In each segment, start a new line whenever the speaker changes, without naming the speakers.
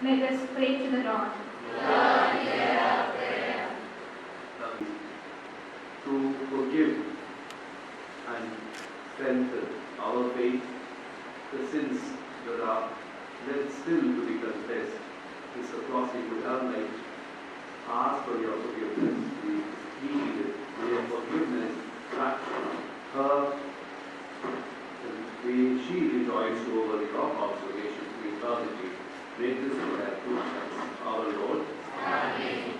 Let us pray to the Lord.
Lord, hear our prayer.
To forgive and strengthen our faith, the sins that are left still to be confessed, is a crossing with our life. Ask for your forgiveness. We heed your forgiveness. Touch her. She rejoices over your observation to eternity. Make this prayer through Christ our Lord.
Amen.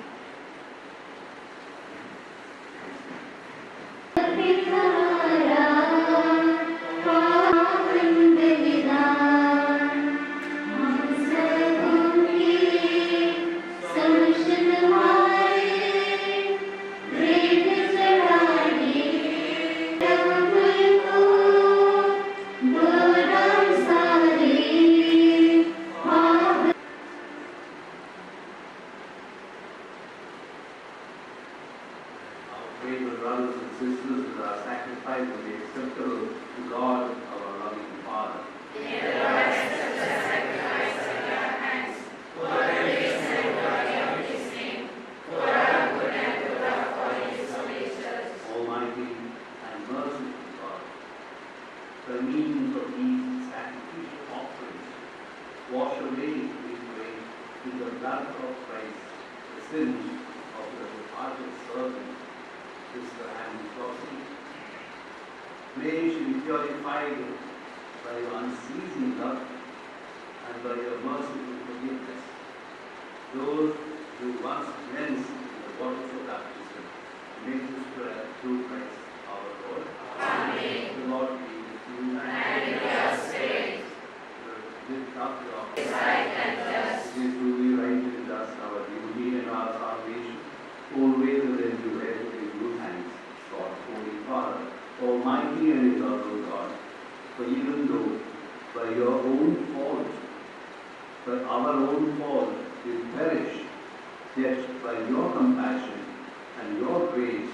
Faithful brothers and sisters, that our sacrifice will be acceptable to God, our loving Father.
May the Lord accept the sacrifice of your hands, for the praise and glory of His name, for our good and good of all His holy church.
Almighty and merciful God, by means of these sacrificial offerings, wash away, we pray, in the blood of Christ, the sins of the departed servant, Sister Anne Flossie. May she be purified by your unceasing love and by your merciful forgiveness. Those who once cleansed in the waters of baptism, make this prayer through Christ our Lord.
Amen.
The Lord be with you.
And with your spirit.
Lift up your
Despite and thirst.
It is truly right in us, our duty and our salvation. Always and everywhere in good hands, God, Holy Father, Almighty and eternal God. For even though by your own fault, by our own fault, we perish, yet by your compassion and your grace,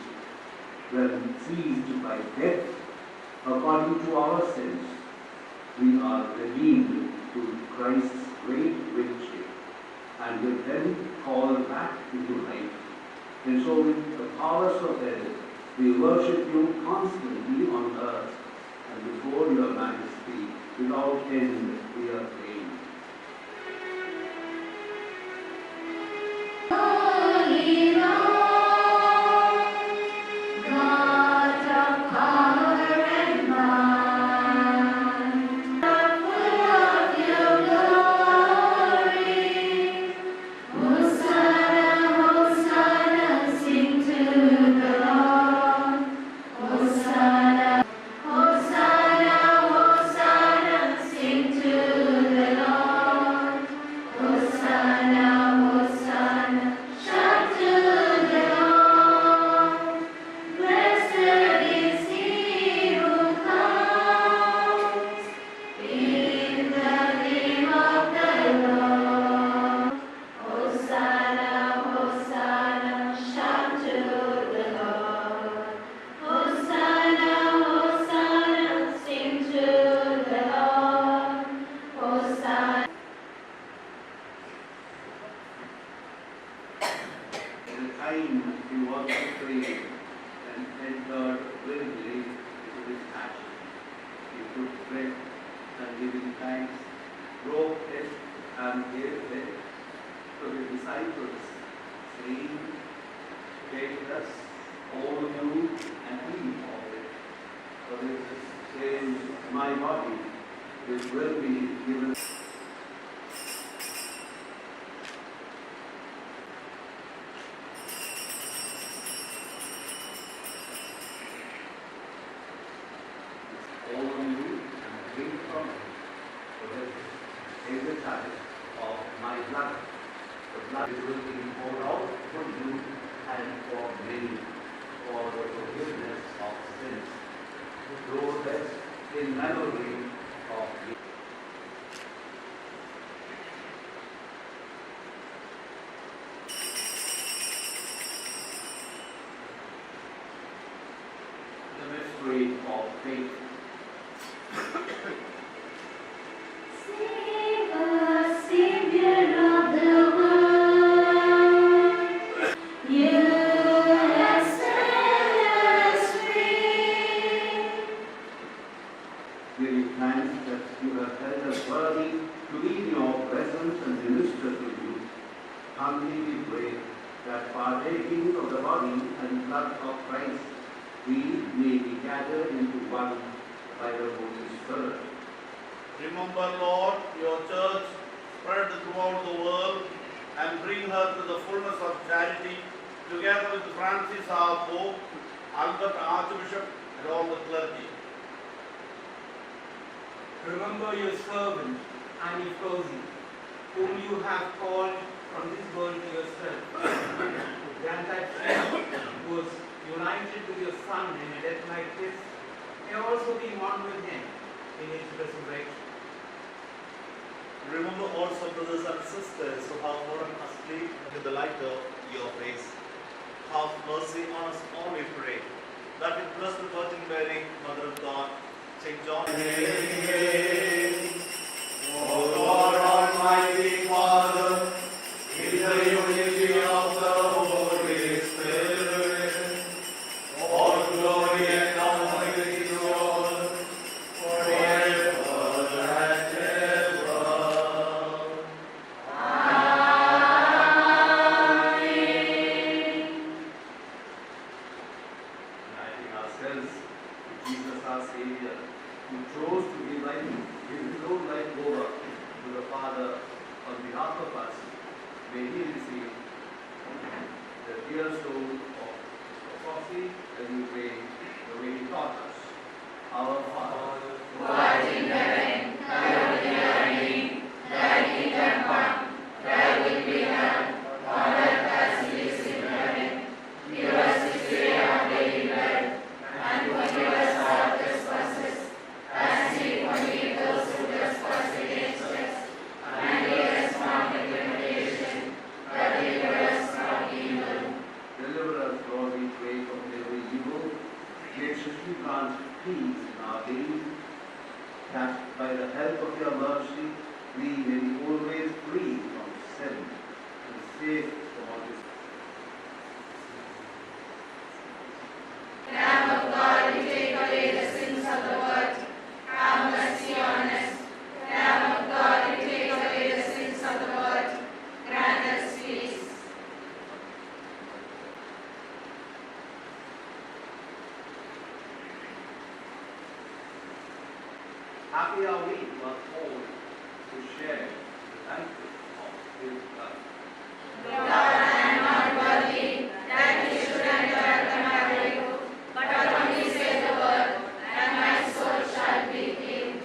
when seized by death, according to our sins, we are redeemed through Christ's great victory, and with them called back into life. And so with the powers of heaven, we worship you constantly on earth, and before your majesty, without end, we are praying.
Holy Lord, God of power and might, full of your glory, Hosanna, Hosanna, sing to the Lord. Hosanna, Hosanna, Hosanna, sing to the Lord. Hosanna, Hosanna, shout to the Lord. Blessed is he who comes in the name of the Lord. Hosanna, Hosanna, shout to the Lord. Hosanna, Hosanna, sing to the Lord. Hosanna.
In the time he was betrayed and entered willingly into his passion, he took bread and giving thanks, broke it and gave it to the disciples, saying, "Take this, all of you, and eat of it, for this is my body, which will be given." All of you and drink from it, for this is the tithe of my blood. The blood will be poured out for you and for many, for the forgiveness of sins. Do this in memory of me. The mystery of faith.
Save us, Savior of
humbly we pray that partaking of the body and blood of Christ, we may be gathered into one by the Holy Spirit.
Remember, Lord, your church spread throughout the world and bring her to the fullness of charity, together with Francis our Pope, Albert Archbishop, and all the clergy.
Remember your servant, Annie Cozy, whom you have called from this world to yourself. Grant that she was united with your Son in a death like this, may also be one with him in his resurrection.
Remember also brothers and sisters who have fallen asleep in the light of your face. Have mercy on us all, we pray, that with Blessed Virgin Mary, Mother of God, Saint John,
O Lord, Almighty Father, in the unity of the Holy Spirit, all glory and honor is yours forever and ever.
Uniting ourselves with Jesus our Savior, who chose to give his own life over to the Father on behalf of us, may he receive the dear soul of prophecy as we pray the way he taught us. Our Father,
who art in heaven, hallowed be thy name. Thy kingdom come, thy will be done, on earth as it is in heaven. Give us this day our daily bread, and forgive us our trespasses, as we forgive those who trespass against us. And lead us not into temptation, but deliver us from evil.
deliver us, Lord, we pray, from every evil. Graciously grant peace in our days, that by the help of your mercy we may be always free from sin and safe from all this.
Lamb of God, you take away the sins of the world. Have mercy on us. Lamb of God, you take away the sins of the world. Grant us peace.
Happy are we who are called to share the banquet of his blood.
Lord, I am not worthy that you should enter under my roof, but only say the word, and my soul shall be healed.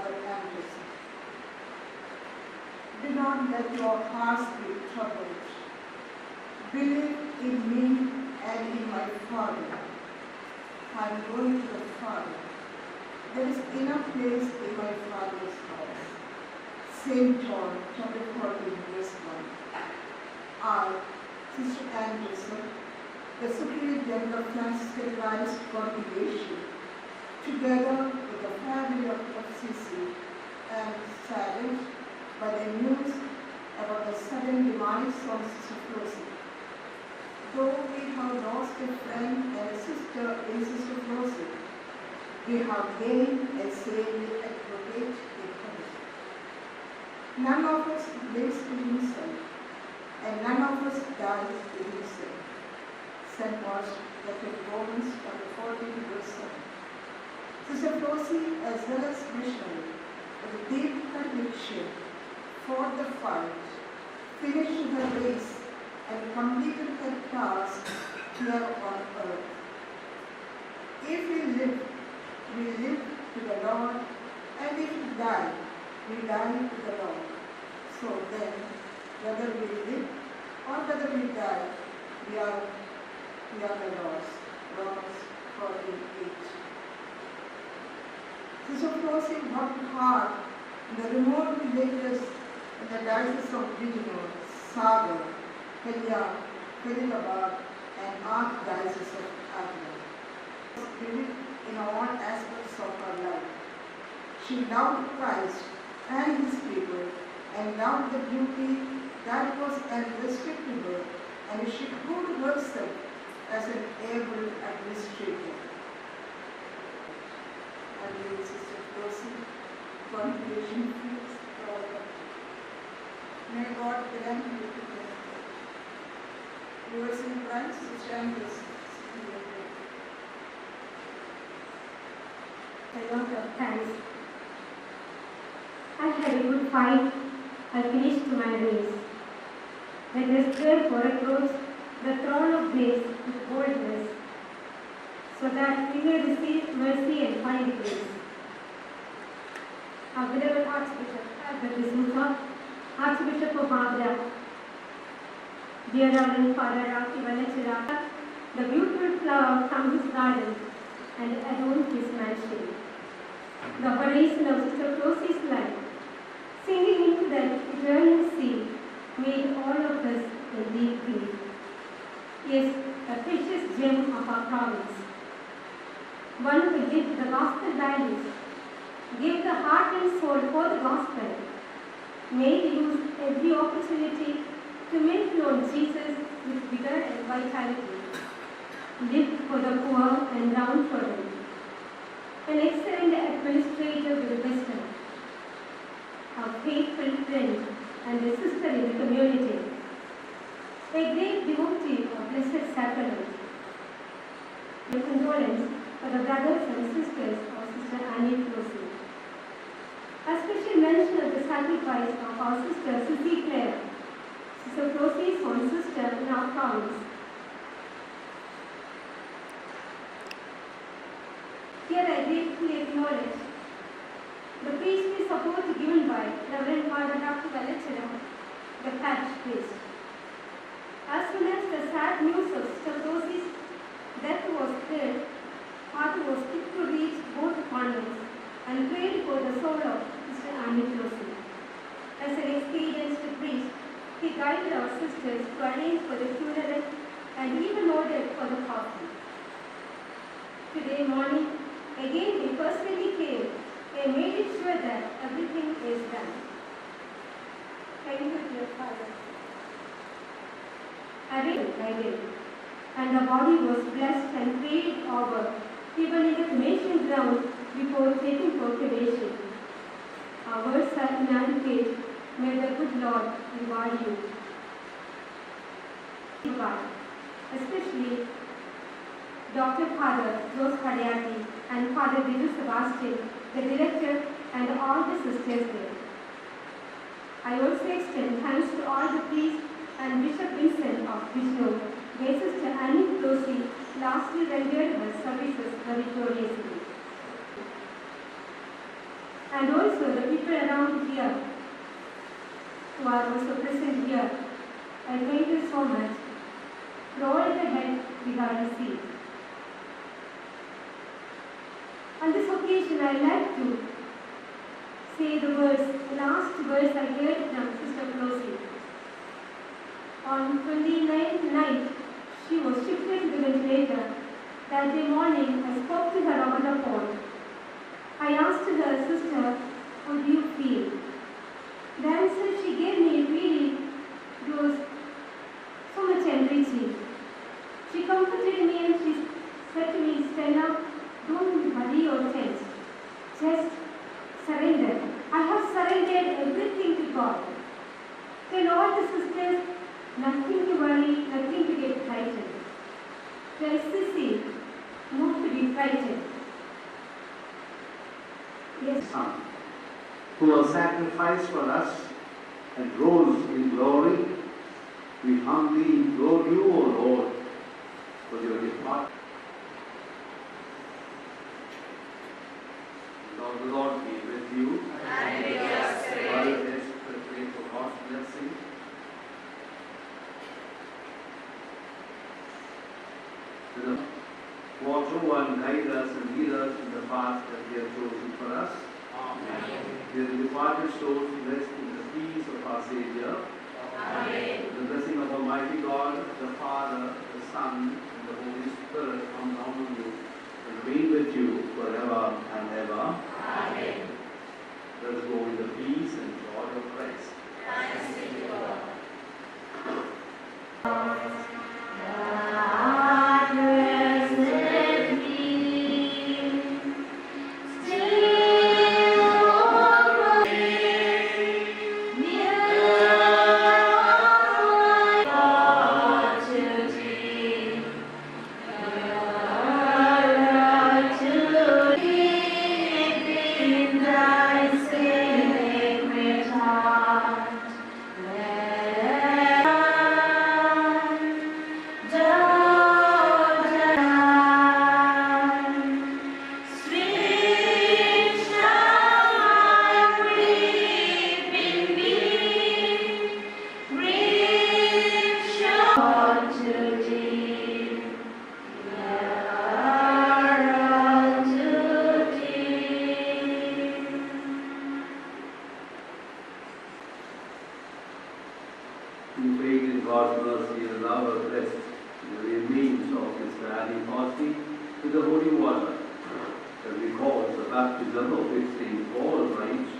Father Anderson. Do not let your hearts be troubled. Believe in me and in my Father. I am going to the Father. There is enough place in my Father's house. St. John chapter 14, verse 1. I, Sister Anderson, the Superior General of Franciscan Christ Congregation, together with the family of FCC, am saddened by the news about the sudden demise of Sister Flossie. Though we have lost a friend and a sister in Sister Flossie, we have gained a Savior advocate in heaven. None of us lives to himself, and none of us dies to himself. St. Mark, Romans chapter 14, verse 7. Sister Flossie, as well as missionary, with deep conviction, fought the fight, finished her race, and completed her task here on earth. If we live to the Lord, and if we die to the Lord. So then, whether we live or whether we die, we are the Lord's. Romans 14:8. Sister Flossie worked hard in the remote villages in the diocese of Bijnor, Sagar, Kalyan, Faridabad, and Archdiocese of Agra. Spirit in all aspects of her life. She loved Christ and His people, and loved the duty that was entrusted to her, and she proved herself as an able administrator. And with Sister Flossie, congregation feels proud. May God grant you to them. Yours in Christ, Sister Anderson.
A lot of thanks. I had a good fight. I finished my race. Let us therefore approach the throne of grace with boldness, so that we may receive mercy and find grace. Our beloved Archbishop Albert D'Souza, Archbishop of Agra, dear Reverend Father Rafi Valachira, the beautiful flower from his garden and adorned his mansion. The horizon of Sister Flossie's life, sinking into that eternal sea, made all of us in deep grief. Yes, a precious gem of our province. One who lived the gospel values, gave the heart and soul for the gospel, made use every opportunity to make known Jesus with vigor and vitality, lived for the poor and downtrodden, an excellent administrator with wisdom, a faithful friend and a sister in the community, a great devotee of Blessed Sacrament. The condolence for the brothers and sisters of Sister Annie Flossie. A special mention of the sacrifice of our sister Susie Clare, Sister Flossie's own sister in our province. Here I gratefully acknowledge the priestly support given by Reverend Father Dr. Valachira, the parish priest. As soon as the sad news of Sister Flossie's death was heard, Father was quick to reach both convents and prayed for the soul of Sister Annie Flossie. As an experienced priest, he guided our sisters to arrange for the funeral and even ordered for the coffin. Today morning, again he personally came and made it sure that everything is done. Thank you, dear Father. I did, and the body was blessed and prayed over, even in the cremation ground before taking for cremation. Our words are inadequate. May the good Lord reward you. Especially Dr. Father Jose Hariati and Father Viju Sebastian, the director, and all the sisters there. I also extend thanks to all the priests and Bishop Vincent of Bijnor, where Sister Annie Flossie lastly rendered her services victoriously. and also the people around here who are also present here. I thank you so much for all the help we have received. On this occasion, I like to say the last verse I heard from Sister Flossie. On 29th night, she was shifted to the ventilator. That day morning, I spoke to her over the phone. I asked her, "Sister, how do you feel?" The answer she gave me really was so much enriching. She comforted me and she said to me, "Stella, don't worry or tense. Just surrender. I have surrendered everything to God. Tell all the sisters, nothing to worry, nothing to get frightened. Tell Sissy, not to be frightened." Yes.
Son, who was sacrificed for us and rose in glory, we humbly implore you, O Lord, for your departure. Lord, the Lord be with you.
And with your spirit.
Father, let's pray for God's blessing. Watch over and guide us and lead us in the path that you have chosen for us.
Amen.
May the departed souls rest in the peace of our Savior.
Amen.
The blessing of Almighty God, the Father, the Son, and the Holy Spirit come down on you and remain with you forever and ever.
Amen.
Let us go in the peace and joy of Christ.
Thanks be to God.
In faith in God's mercy and love are blessed in the remains of His animosity with the holy water that recalls the baptism of which St. Paul writes,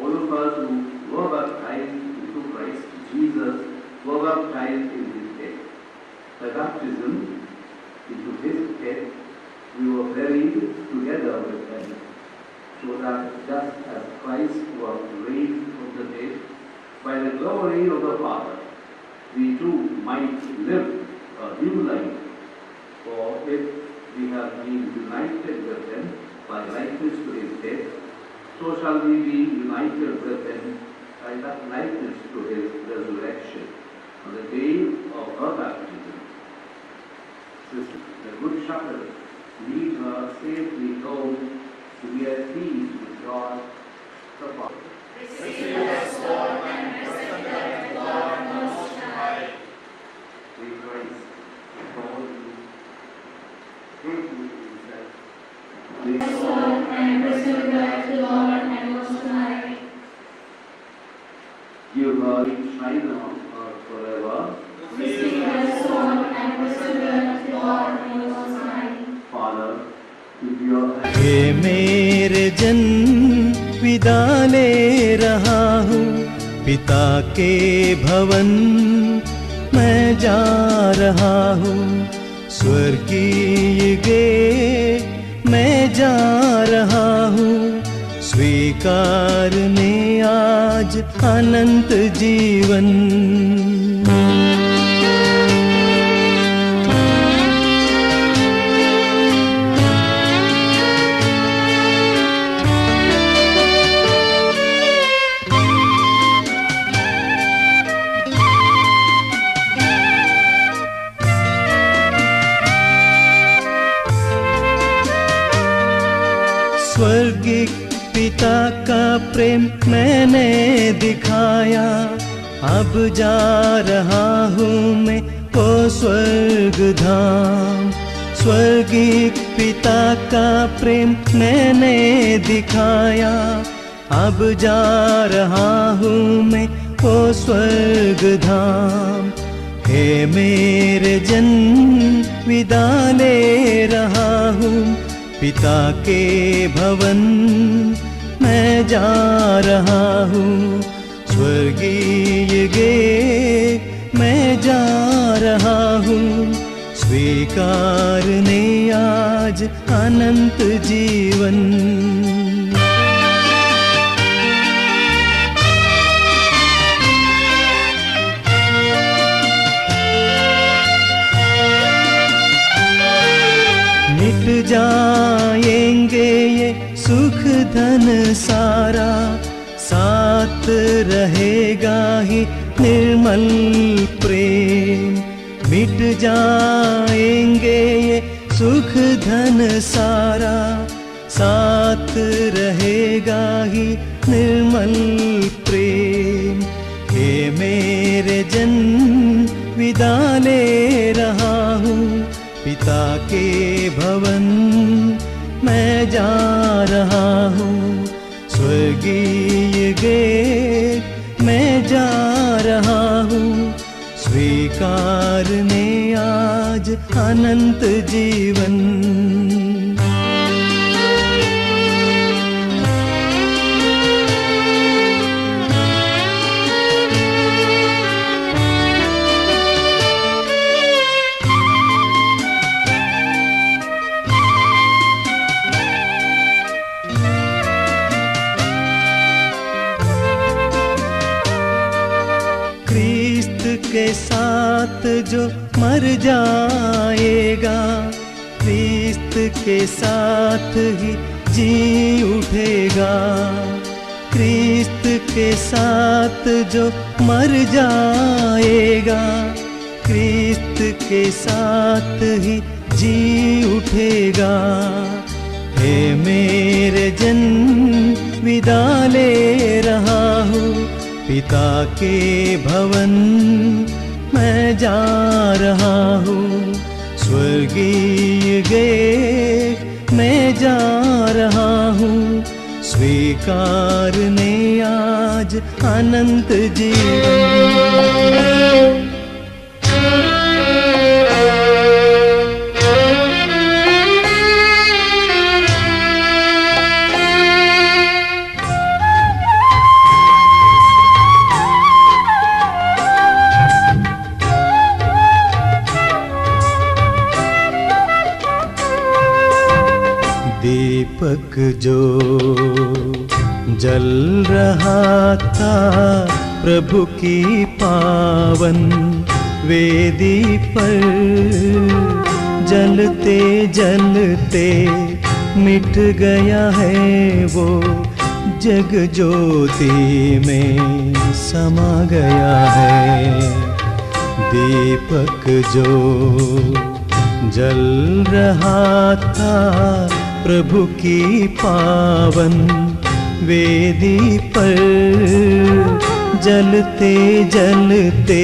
all of us who were baptized into Christ Jesus were baptized in His death. By baptism into His death, we were buried together with Him, so that just as Christ was raised from the dead by the glory of the Father, we too might live a new life. For if we have been united with Him by likeness to His death, so shall we be united with Him by that likeness to His resurrection on the day of our baptism. Sister, the Good Shepherd leads her safely home to be at peace with God the Father.
Receive the sword and present them to God Most High.
We Christ, all you, take me Himself.
The sword and present them to God and Most High.
Give her shine on her forever.
Receive the sword and present them to God and Most High.
Father, with your hand.
हे मेरे जन विदा ले रहा हूँ पिता के भवन मैं जा रहा हूँ स्वर्गीय गे मैं जा रहा हूँ स्वीकारने आज अनंत जीवन स्वर्गिक पिता का मैंने दिखाया, अब जा रहा हूँ मैं वो स्वर्ग धाम। स्वर्गीय पिता का प्रेम मैंने दिखाया, अब जा रहा हूँ मैं वो स्वर्ग धाम। हे मेरे जन विदा ले रहा हूँ पिता के भवन, मैं जा रहा हूँ स्वर्गीय गेट, मैं जा रहा हूँ स्वीकारने आज अनंत जीवन। मिट जाएंगे ये सुख धन सारा, साथ रहेगा ही निर्मल प्रेम। मिट जाएंगे ये सुख धन सारा, साथ रहेगा ही निर्मल प्रेम। हे मेरे जन विदा ले रहा हूँ पिता के भवन, मैं जा रहा हूँ स्वर्गीय गेट, मैं जा रहा हूँ स्वीकारने आज अनंत जीवन। के साथ जो मर जाएगा, क्रिस्त के साथ ही जी उठेगा। क्रिस्त के साथ जो मर जाएगा, क्रिस्त के साथ ही जी उठेगा। हे मेरे जन विदा ले रहा हूँ पिता के भवन, मैं जा रहा हूँ स्वर्गीय गेट, मैं जा रहा हूँ स्वीकारने आज अनंत जीवन। दीपक जो जल रहा था प्रभु की पावन वेदी पर, जलते जलते मिट गया है वो, जग ज्योति में समा गया है। दीपक जो जल रहा था प्रभु की पावन वेदी पर, जलते जलते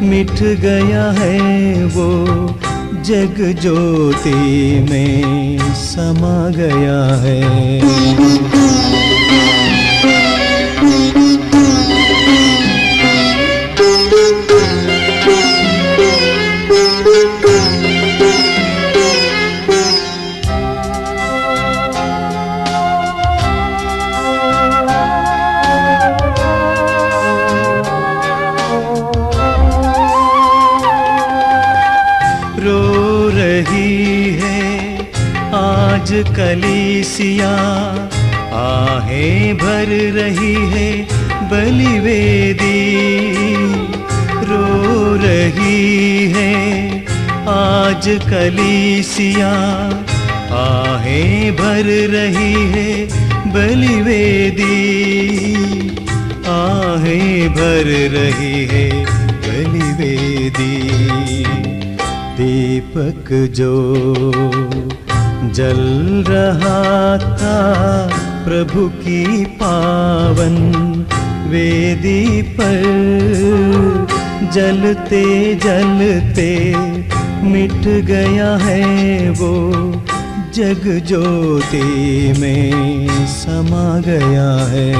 मिट गया है वो, जग ज्योति में समा गया है। आज कलीसिया आहें भर रही है बलिवेदी, रो रही है आज कलीसिया आहें भर रही है बलिवेदी, आहें भर रही है बलिवेदी। दीपक जो जल रहा था प्रभु की पावन वेदी पर जलते जलते मिट गया है वो, जग ज्योति में समा गया है।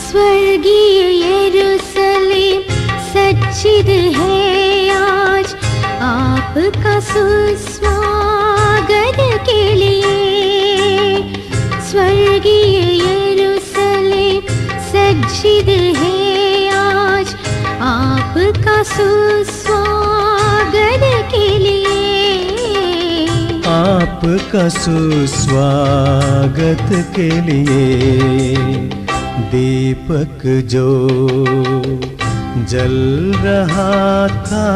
स्वर्गीय यरूशलेम सच्चिद है आज आपका सुस्वागत के लिए। स्वर्गीय यरूशलेम सच्चिद है आज आपका सुस्वागत के लिए।
आपका सुस्वागत के लिए दीपक जो जल रहा था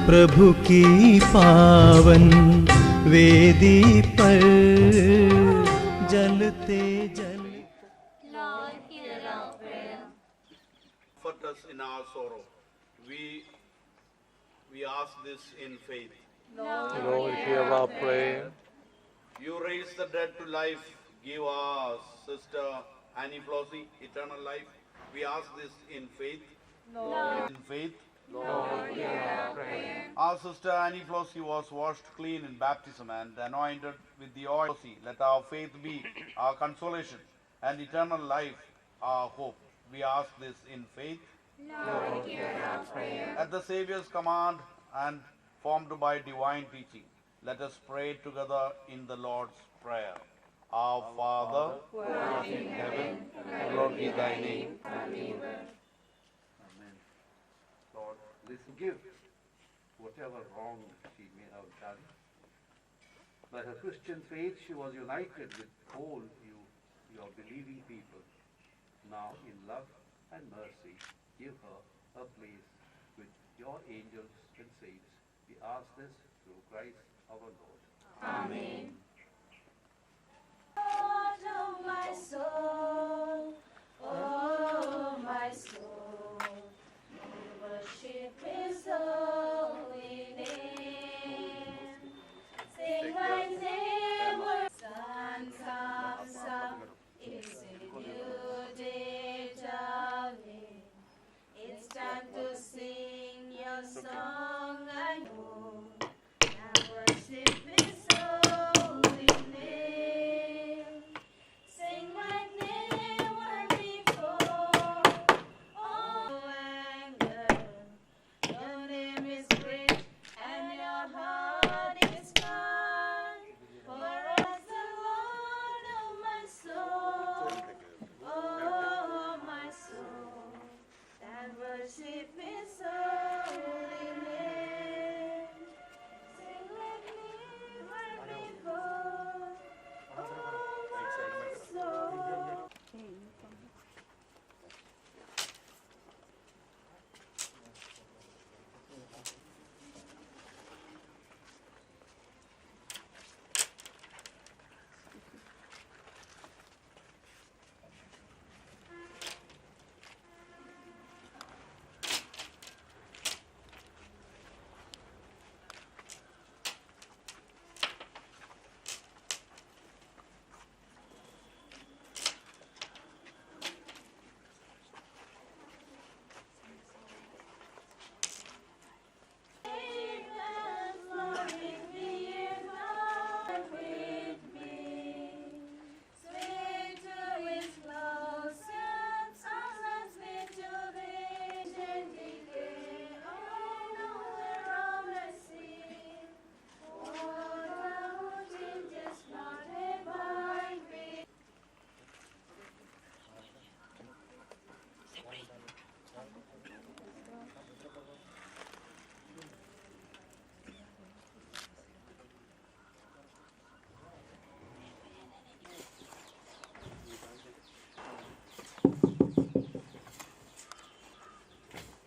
प्रभु की पावन वेदी पर जलते जल।
Comfort us in our sorrow. We ask this in faith.
Lord, hear our prayer.
You raise the dead to life. Give our sister Annie Flossie eternal life. We ask this in faith. In faith.
Lord, hear our prayer.
Our sister Annie Flossie was washed clean in baptism and anointed with the oil. Let our faith be our consolation and eternal life our hope. We ask this in faith.
Lord, hear our prayer.
At the Savior's command and formed by divine teaching, let us pray together in the Lord's Prayer. Our Father, who art in heaven, hallowed be thy name.
Amen. Lord, please forgive whatever wrong she may have done. By her Christian faith, she was united with all your believing people. Now, in love and mercy, give her a place with your angels and saints. We ask this through Christ our Lord.
Amen. Lord, oh my soul, oh my soul, worship His holy name. Sing my name where sun comes up. It's a new day dawning. It's time to sing your song I know. Now worship His holy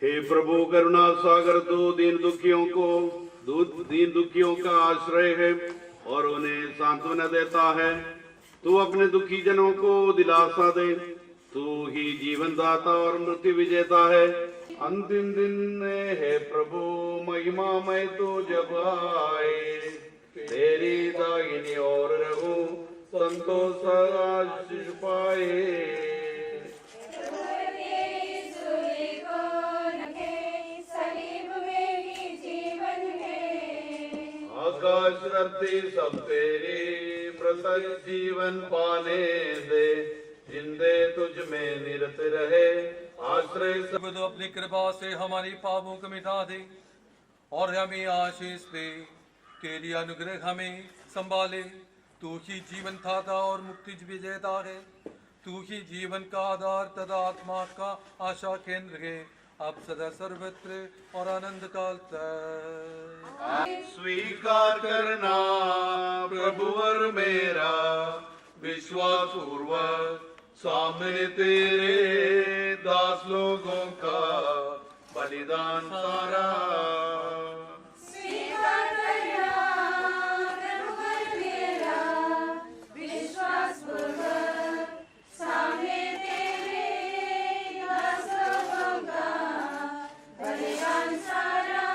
हे प्रभु करुणा सागर तू दीन दुखियों का आश्रय है और उन्हें सांत्वना देता है। तू अपने दुखी जनों को दिलासा दे। तू ही जीवन दाता और मृत्यु विजेता है। अंतिम दिन में हे प्रभु महिमा में तू जब आए, तेरी दाहिनी ओर रहूं संतोष आशीष पाए। आकाश धरती सब तेरी प्रसन्न जीवन पाने दे, जिंदे तुझ में निरत रहे आश्रय।
सब तो अपनी कृपा से हमारी पापों को मिटा दे और हमें आशीष दे। तेरी अनुग्रह हमें संभाले। तू ही जीवन दाता और मुक्ति विजेता है। तू ही जीवन का आधार तथा आत्मा का आशा केंद्र है, अब सदा सर्वत्र और आनंद काल तक।
स्वीकार करना प्रभुवर मेरा विश्वास पूर्वक सामने तेरे दास लोगों का बलिदान सारा।
स्वीकार करना प्रभुवर मेरा विश्वास पूर्वक सामने तेरे दास लोगों का बलिदान सारा।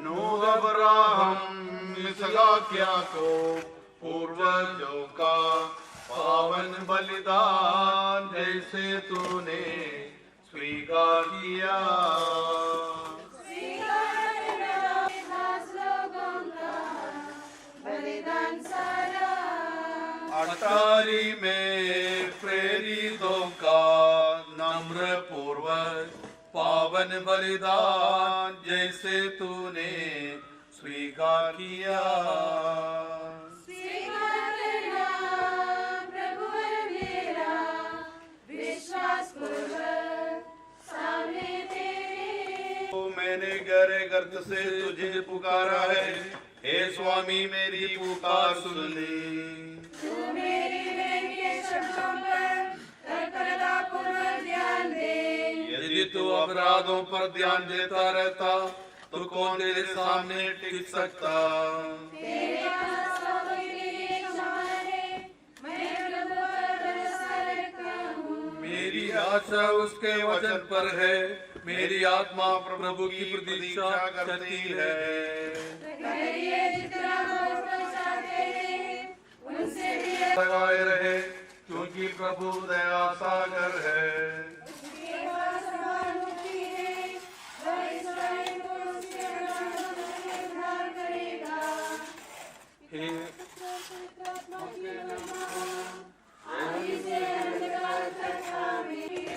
नूह अब्राहम इसहाकिया को पूर्वजों का पावन बलिदान जैसे तूने स्वीकार किया।
स्वीकार करना दास लोगों का बलिदान सारा।
अटारी में प्रेरितों का नम्र पूर्वक पावन बलिदान जैसे तूने स्वीकार किया।
स्वीकार करना प्रभुवर मेरा विश्वास पूर्वक सामने तेरे।
तो मैंने गहरे गर्त से तुझे पुकारा है, हे स्वामी मेरी पुकार सुन ली।
तू मेरी बहन के शब्दों पर तत्परतापूर्वक ध्यान दे।
यदि तू अपराधों पर ध्यान देता रहता तो कौन तेरे सामने टिक सकता।
तेरे आशाओं के लिए क्षमा है, मैं प्रभु पर भरोसा रखता हूँ।
मेरी आशा उसके वचन पर है, मेरी आत्मा प्रभु की प्रतीक्षा करती है।
कहिए जितना मुझ पर चाहते हैं, उनसे भी
लगाए रहे क्योंकि प्रभु दया सागर है।
उसके पास सहानुभूति है, वह इस्राएल को उसके अपराधों से उद्धार करेगा।
हे
आत्मा की महिमा आदि से अंतकाल तक आमीन।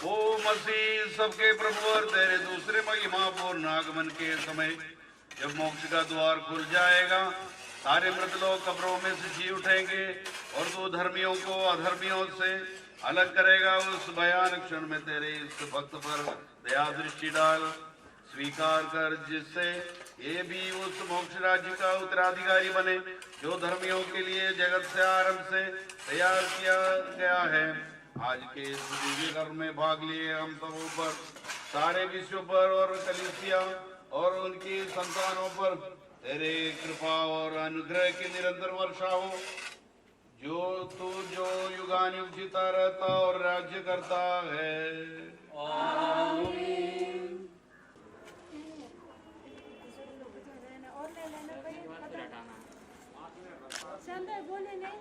ओ मसीह सबके प्रभु और तेरे दूसरे महिमा पूर्ण आगमन के समय जब मोक्ष का द्वार खुल जाएगा, सारे मृत लोग कब्रों में से जी उठेंगे और तू धर्मियों को अधर्मियों से अलग करेगा। उस भयानक क्षण में तेरे इस भक्त पर दया दृष्टि डाल। स्वीकार कर जिससे ये भी उस मोक्ष राज्य का उत्तराधिकारी बने जो धर्मियों के लिए जगत से आरंभ से तैयार किया गया है। आज के इस दिव्य कर्म में भाग लिए हम सब पर, सारे विश्व पर और कलीसिया और उनकी संतानों पर तेरे कृपा और अनुग्रह की निरंतर वर्षा हो। जो युगानुयुग जीता रहता और राज्य करता है। आमीन।
बोले नहीं